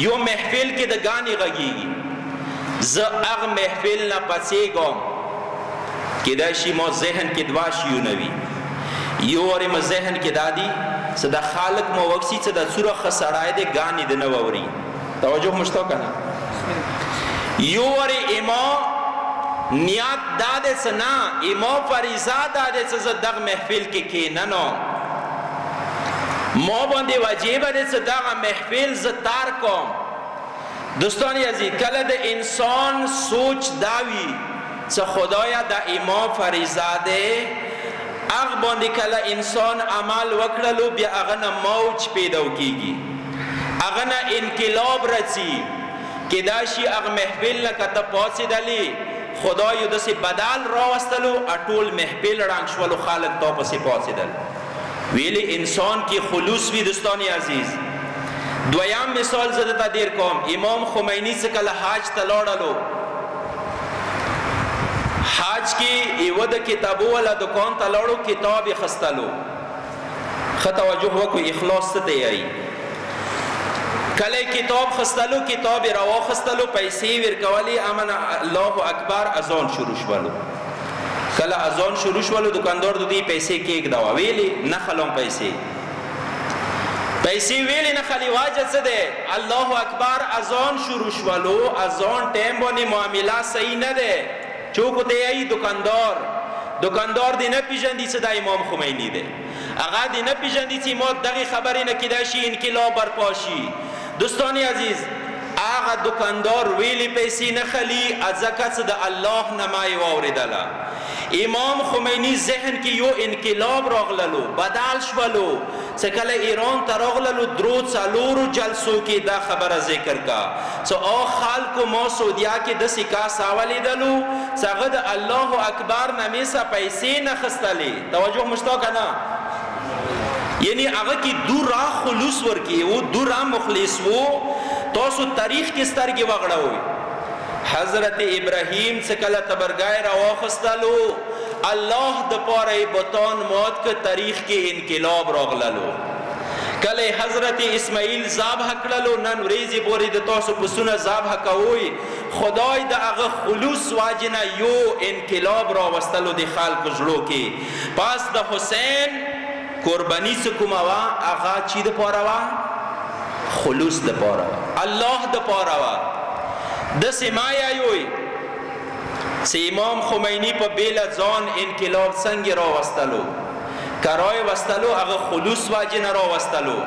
یو محفل کې د ګانې غږیږي، زه هغه محفل نه پڅېږم، کیدای شي مو ذهن کې دوه شیونه وي، یو وارې مو ذهن کې دا دي څه د خالق مو وکسي څه د څوره ښه سړی دی ګانې د نه واوري. توجه مو شته که نه؟ یو وارې اما نیت دا دی څه نه، اما فریضه دا دی څه زه دغه محفل کې کښېننم، ما باندې واجبه دی څه دغه محفل زه تار کوم. دوستان عزیز، کله د انسان سوچ دا وي څه خدایا دا اما فریضه دی، هغه باندې کله انسان عمل وکړلو بیا هغه نه موج پیدا کیږي، هغه نه انقلاب راځي، کیدای شي هغه محفل نه که ته پاڅېدلې خدای داسې بدل راوستلو ټول محفل ړنګ شولو، خلک تا پسې پاڅېدل. ویلې انسان کې خلوص وي. دوستان عزیز، دویم مثال زه درته دیر کوم. امام خمینی څه کله حج ته لاړلو، حج کې یوه د کتابو والا دکان ته لاړو، کتاب یې خستلو. ښه توجه وکړو، اخلاص څه ته یایي. کله کتاب خستلو، کتاب یې راواخستلو، پیسې ورکولې، امن الله اکبر، اذان شروع شولو. کله اذان شروع شولو دکاندار د دې پیسې کېږدوه، ویلې نه خلم پیسې ویلې نه خلی، واجه څه دی؟ الله اکبر، اذان شروع شولو، اذان ټیم باندې معامله صحیح نه دی. چوک ته یایي دکاندار دی نه پیژندي څه دا امام خمینی دی، هغه دی نه پیژندي چې ما دغه خبرې نه کیدای شي انقلاب برپا شي. دوستان عزیز، هغه دکاندار ویلې پیسې نه خلی، ځکه څه د الله نه ما یې واورېدله. امام خمینی ذهن کې یو انقلاب راغللو، بدل شولو. څه کله ایران ته راغللو، درو څلورو جلسو کې دا خبره ذکر کا څه او خلکو ما سعودیه کې داسې کاس راولیدلو څه هغه د الله اکبر نه میسه پیسې نه خستلې. توجه مو شته که نه؟ یعنی هغه کې دوره خلوص ورکې و، دوره مخلص و. تاسو تاریخ کې سترګې وغړوئ. حضرت ابراهیم څه کله تبرګای راواخستلو، الله د پاره بتان مات که تاریخ کې انقلاب راغللو. کله حضرت اسماعیل ذبح کړلو، نن ورځې پورې د تاسو پسونه ذبح کوئ. خدای د هغه خلوص واجنه یو انقلاب راوستلو د خلکو زړو کې. پس د حسین قربانی څه کومه وه، هغه چی د پاره وه؟ خلوص د پاره، الله د پاره وه. داسې ما یایوئ چې امام خمینی په بیله ځان انقلاب څنګه راوستلو، که راوستلو هغه خلوص واجې نه راوستلو.